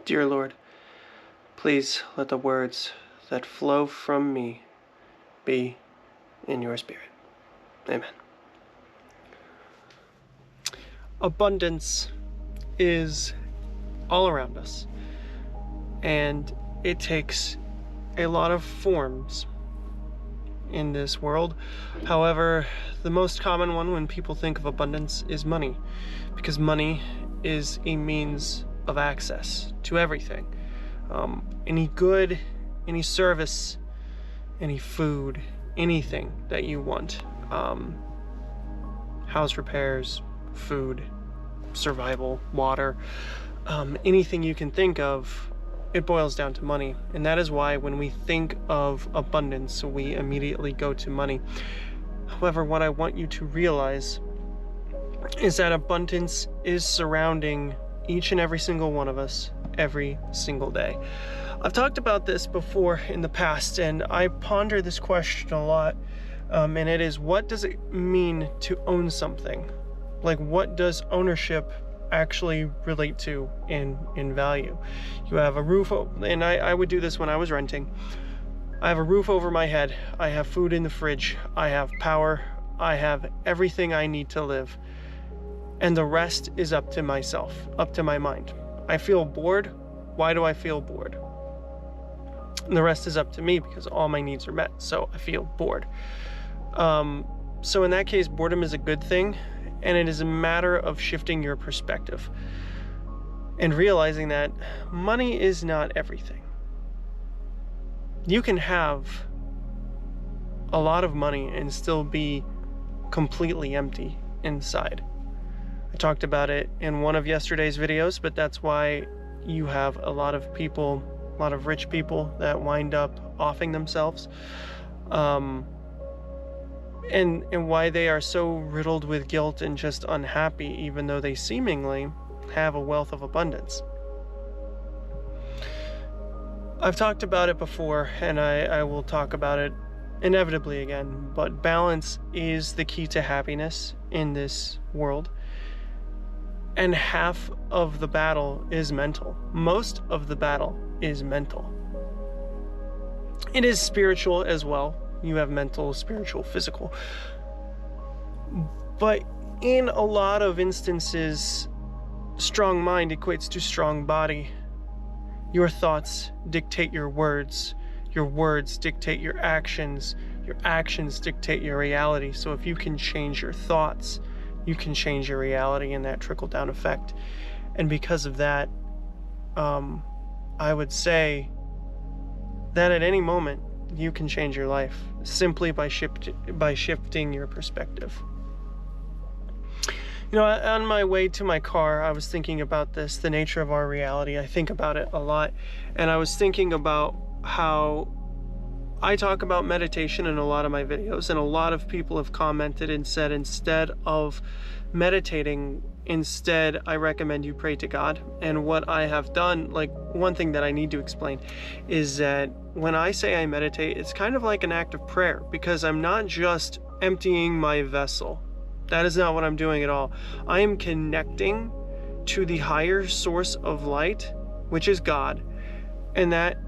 Dear Lord, please let the words that flow from me be in your spirit. Amen. Abundance is all around us, and it takes a lot of forms in this world. However, the most common one when people think of abundance is money, because money is a means of access to everything. Any good, any service, any food, anything that you want. House repairs, food, survival, water, anything you can think of, it boils down to money. And that is why when we think of abundance, we immediately go to money. However, what I want you to realize is that abundance is surrounding each and every single one of us every single day. I've talked about this before in the past, and I ponder this question a lot, and it is, what does it mean to own something? Like, what does ownership actually relate to in value? You have a roof, and I would do this when I was renting. I have a roof over my head, I have food in the fridge, I have power, I have everything I need to live, and the rest is up to myself, up to my mind. I feel bored. Why do I feel bored? And the rest is up to me because all my needs are met, so I feel bored. So in that case, boredom is a good thing, and it is a matter of shifting your perspective and realizing that money is not everything. You can have a lot of money and still be completely empty inside. I talked about it in one of yesterday's videos, but that's why you have a lot of people, a lot of rich people that wind up offing themselves, and why they are so riddled with guilt and just unhappy, even though they seemingly have a wealth of abundance. I've talked about it before, and I will talk about it inevitably again, but balance is the key to happiness in this world. And half of the battle is mental. Most of the battle is mental. It is spiritual as well. You have mental, spiritual, physical. But in a lot of instances, strong mind equates to strong body. Your thoughts dictate your words dictate your actions dictate your reality. So if you can change your thoughts, you can change your reality, in that trickle-down effect. And because of that, I would say that at any moment you can change your life simply by shifting your perspective. You know, on my way to my car, I was thinking about this, the nature of our reality. I think about it a lot, and I was thinking about how I talk about meditation in a lot of my videos, and a lot of people have commented and said, instead of meditating, instead I recommend you pray to God. And what I have done, like, one thing that I need to explain is that when I say I meditate, it's kind of like an act of prayer, because I'm not just emptying my vessel. That is not what I'm doing at all. I am connecting to the higher source of light, which is God, and that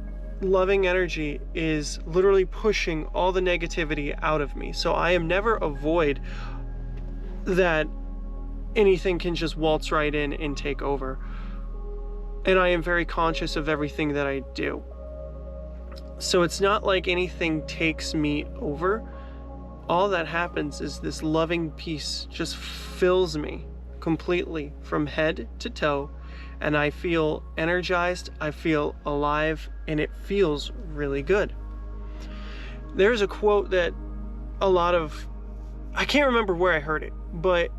loving energy is literally pushing all the negativity out of me. So I am never a void that anything can just waltz right in and take over. And I am very conscious of everything that I do. So it's not like anything takes me over. All that happens is this loving peace just fills me completely from head to toe, and I feel energized, I feel alive, and it feels really good. There's a quote that I can't remember where I heard it, but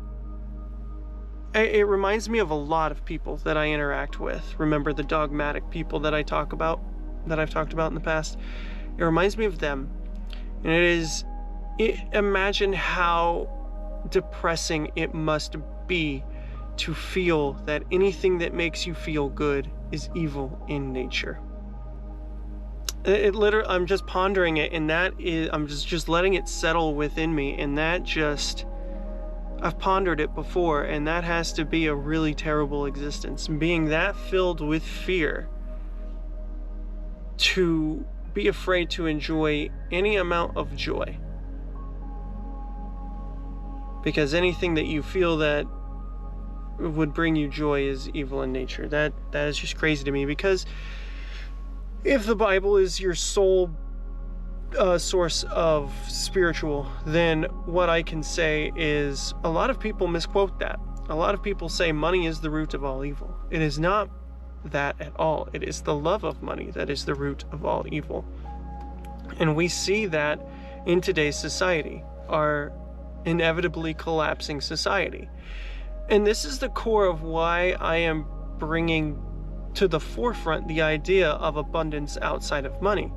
it reminds me of a lot of people that I interact with. Remember the dogmatic people that I've talked about in the past? It reminds me of them. And imagine how depressing it must be to feel that anything that makes you feel good is evil in nature. It literally, I'm just pondering it, and I'm just letting it settle within me, and that just, I've pondered it before, and that has to be a really terrible existence. Being that filled with fear to be afraid to enjoy any amount of joy. Because anything that you feel that would bring you joy is evil in nature. That is just crazy to me, because if the Bible is your sole source of spiritual, then what I can say is a lot of people misquote that. A lot of people say money is the root of all evil. It is not that at all. It is the love of money that is the root of all evil. And we see that in today's society, our inevitably collapsing society. And this is the core of why I am bringing to the forefront the idea of abundance outside of money.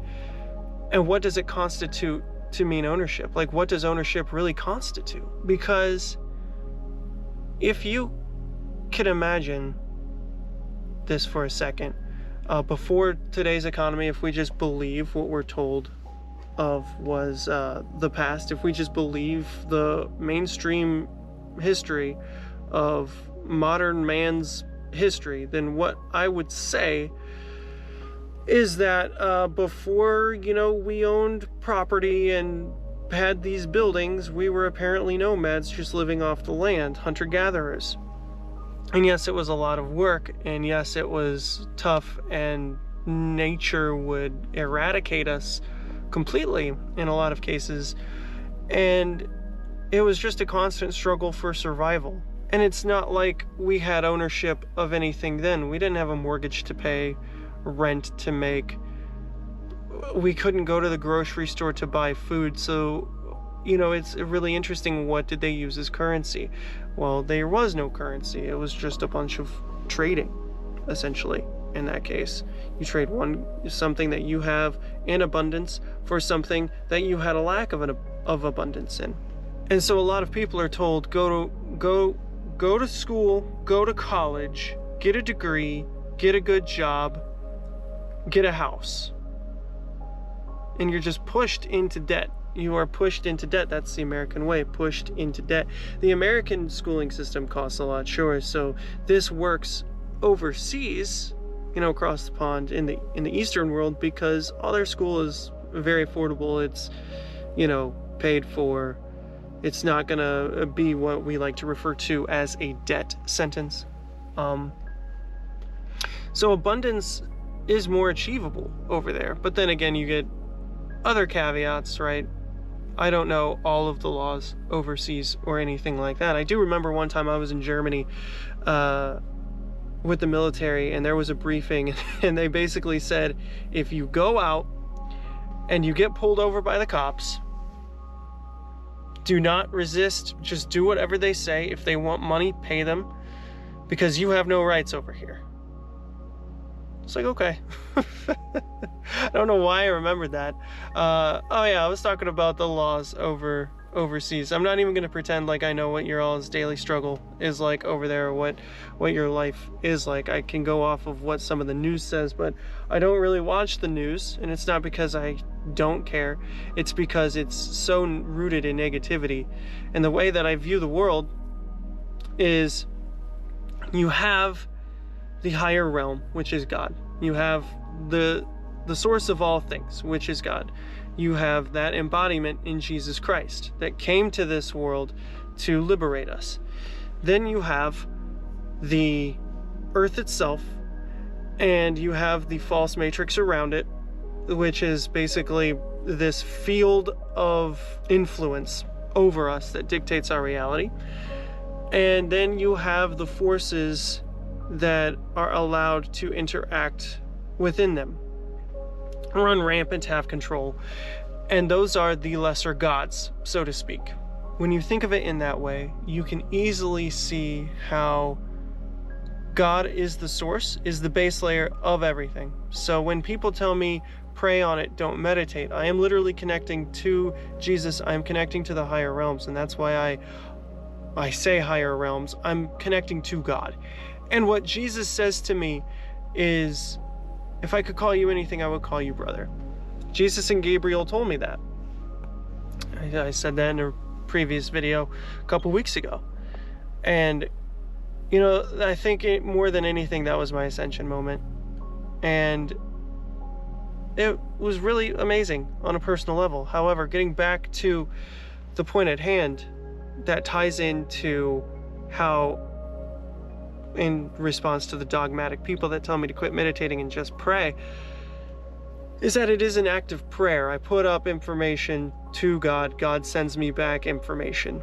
And what does it constitute to mean ownership? Like, what does ownership really constitute? Because if you can imagine this for a second, before today's economy, if we just believe what we're told of was the past, if we just believe the mainstream history of modern man's history, then what I would say is that before, we owned property and had these buildings, we were apparently nomads just living off the land, hunter-gatherers. And yes, it was a lot of work, and yes, it was tough, and nature would eradicate us completely in a lot of cases, and it was just a constant struggle for survival. And it's not like we had ownership of anything then. We didn't have a mortgage to pay, rent to make. We couldn't go to the grocery store to buy food. So, it's really interesting. What did they use as currency? Well, there was no currency. It was just a bunch of trading, essentially. In that case, you trade something that you have in abundance for something that you had a lack of abundance in. And so a lot of people are told, go to school, go to college, get a degree, get a good job, get a house. And you're just pushed into debt. You are pushed into debt. That's the American way, pushed into debt. The American schooling system costs a lot, sure. So this works overseas, across the pond in the Eastern world, because all their school is very affordable. It's, paid for. It's not gonna be what we like to refer to as a debt sentence. So abundance is more achievable over there. But then again, you get other caveats, right? I don't know all of the laws overseas or anything like that. I do remember one time I was in Germany with the military, and there was a briefing, and they basically said, if you go out and you get pulled over by the cops, do not resist. Just do whatever they say. If they want money, pay them, because you have no rights over here. It's like, okay. I don't know why I remembered that. Oh yeah, I was talking about the laws overseas. I'm not even going to pretend like I know what your all's daily struggle is like over there, or what your life is like. I can go off of what some of the news says, but I don't really watch the news, and it's not because I don't care. It's because it's so rooted in negativity. And the way that I view the world is, you have the higher realm, which is God. You have the source of all things, which is God. You have that embodiment in Jesus Christ that came to this world to liberate us. Then you have the earth itself, and you have the false matrix around it, which is basically this field of influence over us that dictates our reality. And then you have the forces that are allowed to interact within them, run rampant, have control. And those are the lesser gods, so to speak. When you think of it in that way, you can easily see how God is the source, is the base layer of everything. So when people tell me, pray on it, don't meditate, I am literally connecting to Jesus. I am connecting to the higher realms. And that's why I say higher realms. I'm connecting to God. And what Jesus says to me is, if I could call you anything, I would call you brother. Jesus and Gabriel told me that. I said that in a previous video a couple weeks ago. And, I think more than anything, that was my ascension moment. And it was really amazing on a personal level. However, getting back to the point at hand, that ties into how, in response to the dogmatic people that tell me to quit meditating and just pray, is that it is an act of prayer. I put up information to God. God sends me back information.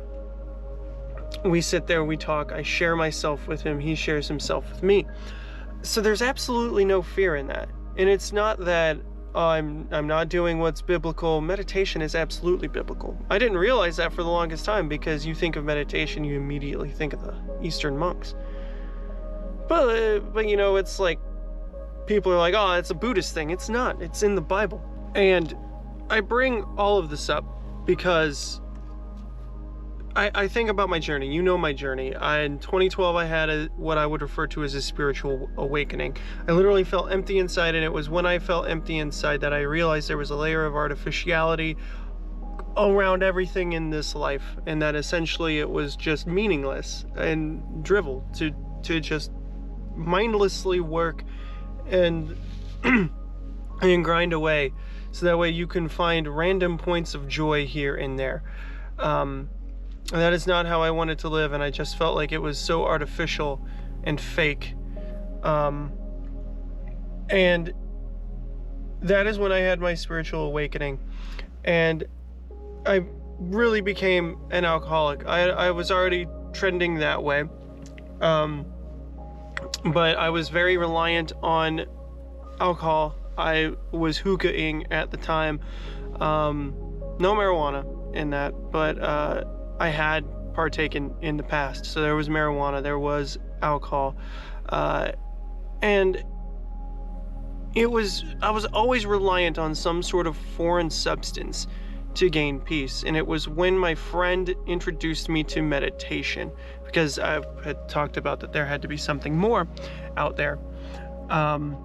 We sit there, we talk, I share myself with him, he shares himself with me. So there's absolutely no fear in that. And it's not that I'm not doing what's biblical. Meditation is absolutely biblical. I didn't realize that for the longest time, because you think of meditation, you immediately think of the Eastern monks. But it's like, people are like, oh, it's a Buddhist thing. It's not. It's in the Bible. And I bring all of this up because I think about my journey. You know my journey. In 2012, I had what I would refer to as a spiritual awakening. I literally felt empty inside, and it was when I felt empty inside that I realized there was a layer of artificiality around everything in this life, and that essentially it was just meaningless and drivel to just mindlessly work and and grind away, so that way you can find random points of joy here and there. And that is not how I wanted to live, and I just felt like it was so artificial and fake. And that is when I had my spiritual awakening, and I really became an alcoholic. I was already trending that way, but I was very reliant on alcohol. I was hookahing at the time. No marijuana in that, but I had partaken in the past. So there was marijuana, there was alcohol, and I was always reliant on some sort of foreign substance to gain peace. And it was when my friend introduced me to meditation, because I had talked about that there had to be something more out there. And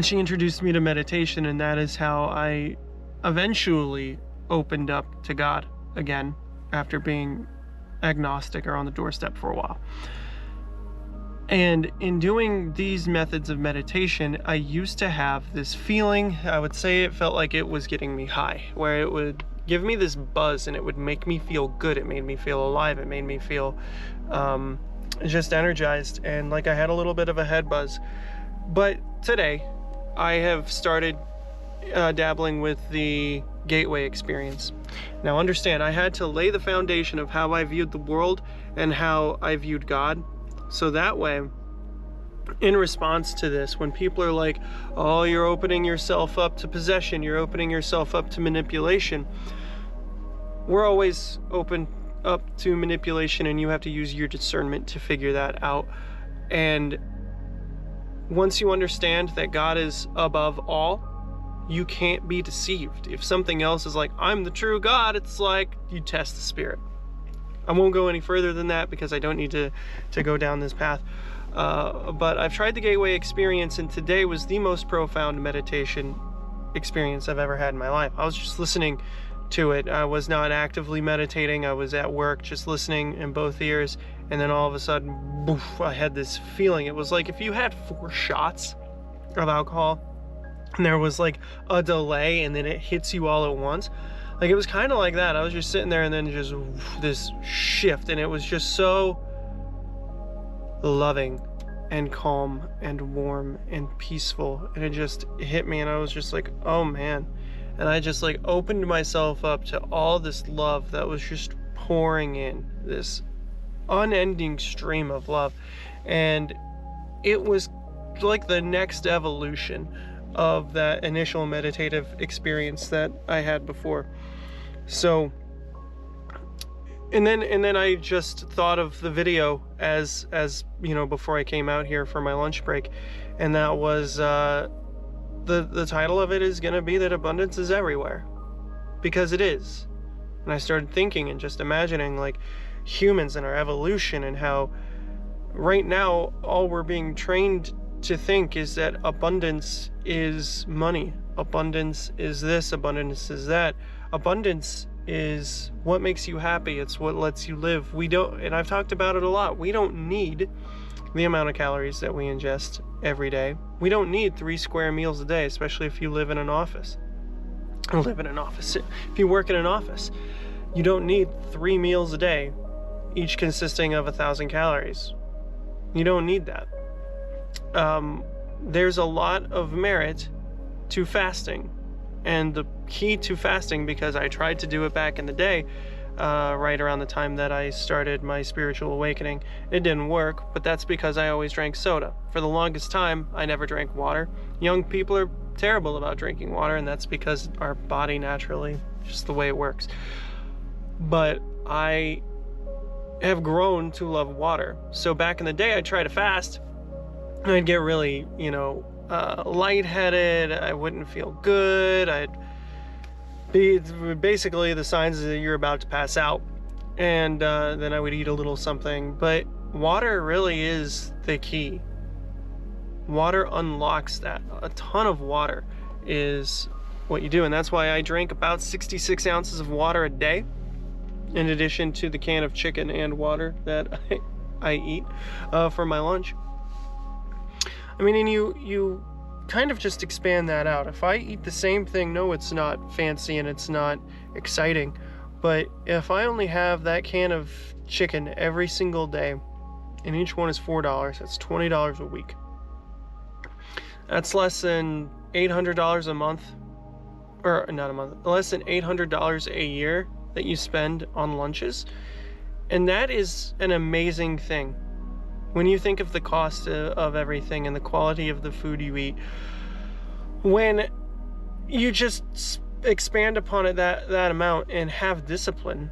she introduced me to meditation, and that is how I eventually opened up to God again, after being agnostic or on the doorstep for a while. And in doing these methods of meditation, I used to have this feeling, I would say it felt like it was getting me high, where it would give me this buzz and it would make me feel good. It made me feel alive. It made me feel just energized, and like I had a little bit of a head buzz. But today, I have started dabbling with the Gateway experience. Now understand, I had to lay the foundation of how I viewed the world and how I viewed God. So that way, in response to this, when people are like, oh, you're opening yourself up to possession, you're opening yourself up to manipulation, we're always open up to manipulation, and you have to use your discernment to figure that out. And once you understand that God is above all, you can't be deceived. If something else is like, I'm the true God, it's like you test the spirit. I won't go any further than that because I don't need to go down this path. But I've tried the Gateway experience, and today was the most profound meditation experience I've ever had in my life. I was just listening to it. I was not actively meditating. I was at work just listening in both ears, and then all of a sudden, boof, I had this feeling. It was like if you had 4 shots of alcohol and there was like a delay and then it hits you all at once. Like, it was kind of like that. I was just sitting there, and then just this shift, and it was just so loving and calm and warm and peaceful, and it just hit me, and I was just like, oh man. And I just like opened myself up to all this love that was just pouring in, this unending stream of love. And it was like the next evolution of that initial meditative experience that I had before. So, and then I just thought of the video as you know, before I came out here for my lunch break, and that was the title of it is gonna be that abundance is everywhere, because it is. And I started thinking and just imagining like humans and our evolution, and how right now all we're being trained to think is that abundance is money, abundance is this, abundance is that. Abundance is what makes you happy. It's what lets you live. We don't, and I've talked about it a lot, we don't need the amount of calories that we ingest every day. We don't need 3 square meals a day, especially if you live in an office. If you work in an office, you don't need 3 meals a day, each consisting of 1,000 calories. You don't need that. There's a lot of merit to fasting. And the key to fasting, because I tried to do it back in the day, right around the time that I started my spiritual awakening, it didn't work, but that's because I always drank soda. For the longest time, I never drank water. Young people are terrible about drinking water, and that's because our body naturally, just the way it works. But I have grown to love water. So back in the day, I'd try to fast, and I'd get really, lightheaded. I wouldn't feel good. I'd be basically the signs that you're about to pass out, and then I would eat a little something. But water really is the key. Water unlocks that. A ton of water is what you do, and that's why I drink about 66 ounces of water a day, in addition to the can of chicken and water that I eat for my lunch. I mean, and you kind of just expand that out. If I eat the same thing, no, it's not fancy and it's not exciting, but if I only have that can of chicken every single day, and each one is $4, that's $20 a week. That's less than $800 a month, or not a month, less than $800 a year that you spend on lunches. And that is an amazing thing. When you think of the cost of everything and the quality of the food you eat, when you just expand upon it that amount and have discipline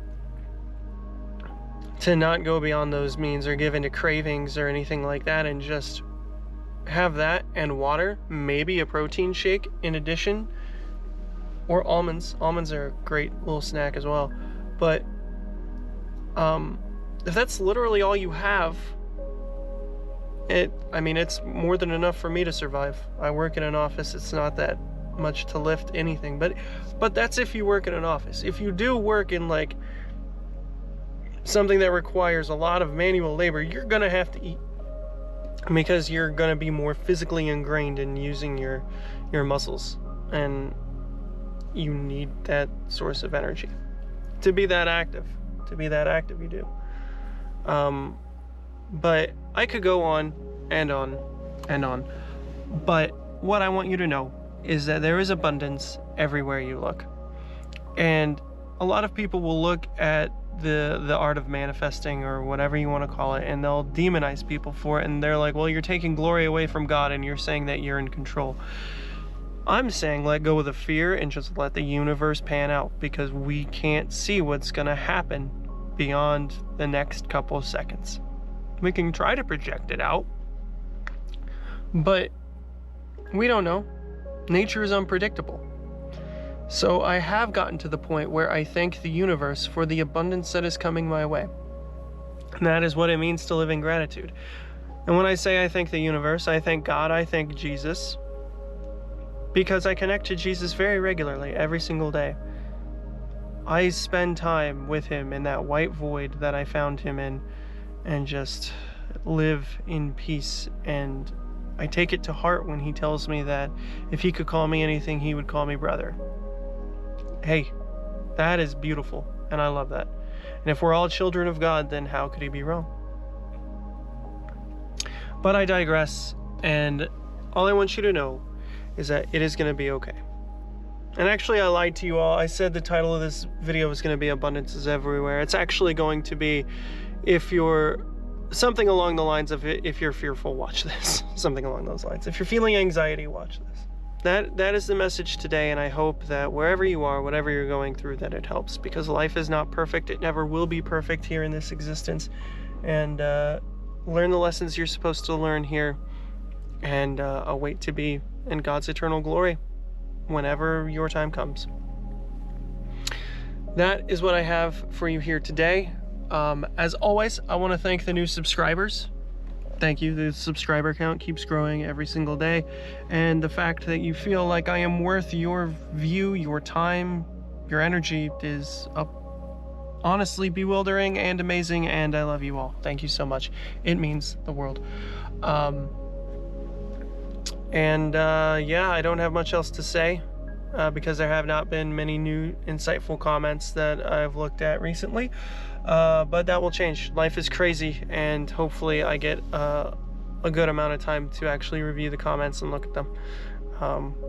to not go beyond those means or give into cravings or anything like that, and just have that and water, maybe a protein shake in addition, or almonds. Almonds are a great little snack as well. But if that's literally all you have, it's more than enough for me to survive. I work in an office. It's not that much to lift anything, but that's if you work in an office. If you do work in like something that requires a lot of manual labor, you're gonna have to eat, because you're gonna be more physically ingrained in using your muscles, and you need that source of energy to be that active. You do. But I could go on and on and on. But what I want you to know is that there is abundance everywhere you look. And a lot of people will look at the art of manifesting, or whatever you want to call it, and they'll demonize people for it. And they're like, well, you're taking glory away from God, and you're saying that you're in control. I'm saying let go of the fear and just let the universe pan out, because we can't see what's going to happen beyond the next couple of seconds. We can try to project it out, but we don't know. Nature is unpredictable. So I have gotten to the point where I thank the universe for the abundance that is coming my way. And that is what it means to live in gratitude. And when I say I thank the universe, I thank God, I thank Jesus, because I connect to Jesus very regularly, every single day. I spend time with him in that white void that I found him in, and just live in peace. And I take it to heart when he tells me that if he could call me anything, he would call me brother. Hey, that is beautiful, and I love that. And if we're all children of God, then how could he be wrong? But I digress, and all I want you to know is that it is going to be okay. And actually, I lied to you all. I said the title of this video was going to be Abundance is Everywhere. It's actually going to be, if you're something along the lines of, if you're fearful, watch this. Something along those lines. If you're feeling anxiety, watch this. That is the message today, and I hope that wherever you are, whatever you're going through, that it helps, because life is not perfect. It never will be perfect here in this existence. And learn the lessons you're supposed to learn here, and await to be in God's eternal glory whenever your time comes. That is what I have for you here today. As always, I want to thank the new subscribers. Thank you. The subscriber count keeps growing every single day, and the fact that you feel like I am worth your view, your time, your energy is honestly bewildering and amazing, and I love you all. Thank you so much. It means the world. Yeah, I don't have much else to say because there have not been many new insightful comments that I've looked at recently, but that will change. Life is crazy, and hopefully I get a good amount of time to actually review the comments and look at them.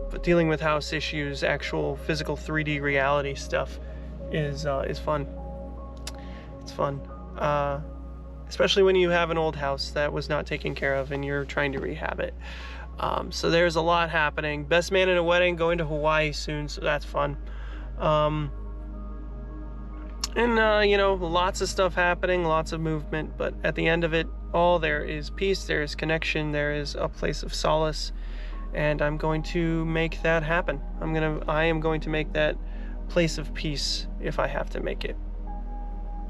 But dealing with house issues, actual physical 3D reality stuff is fun. It's fun, especially when you have an old house that was not taken care of and you're trying to rehab it. So there's a lot happening. Best man in a wedding, going to Hawaii soon, so that's fun. You know, lots of stuff happening, lots of movement, but at the end of it all, there is peace, there is connection, there is a place of solace, and I'm going to make that happen. I am going to make that place of peace if I have to make it.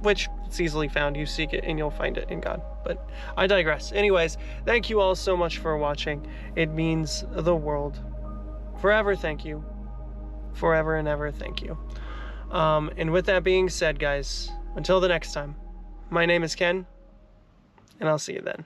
Which it's easily found. You seek it and you'll find it in God. But I digress. Anyways, thank you all so much for watching. It means the world. Forever thank you. Forever and ever thank you. And with that being said, guys, until the next time, my name is Ken, and I'll see you then.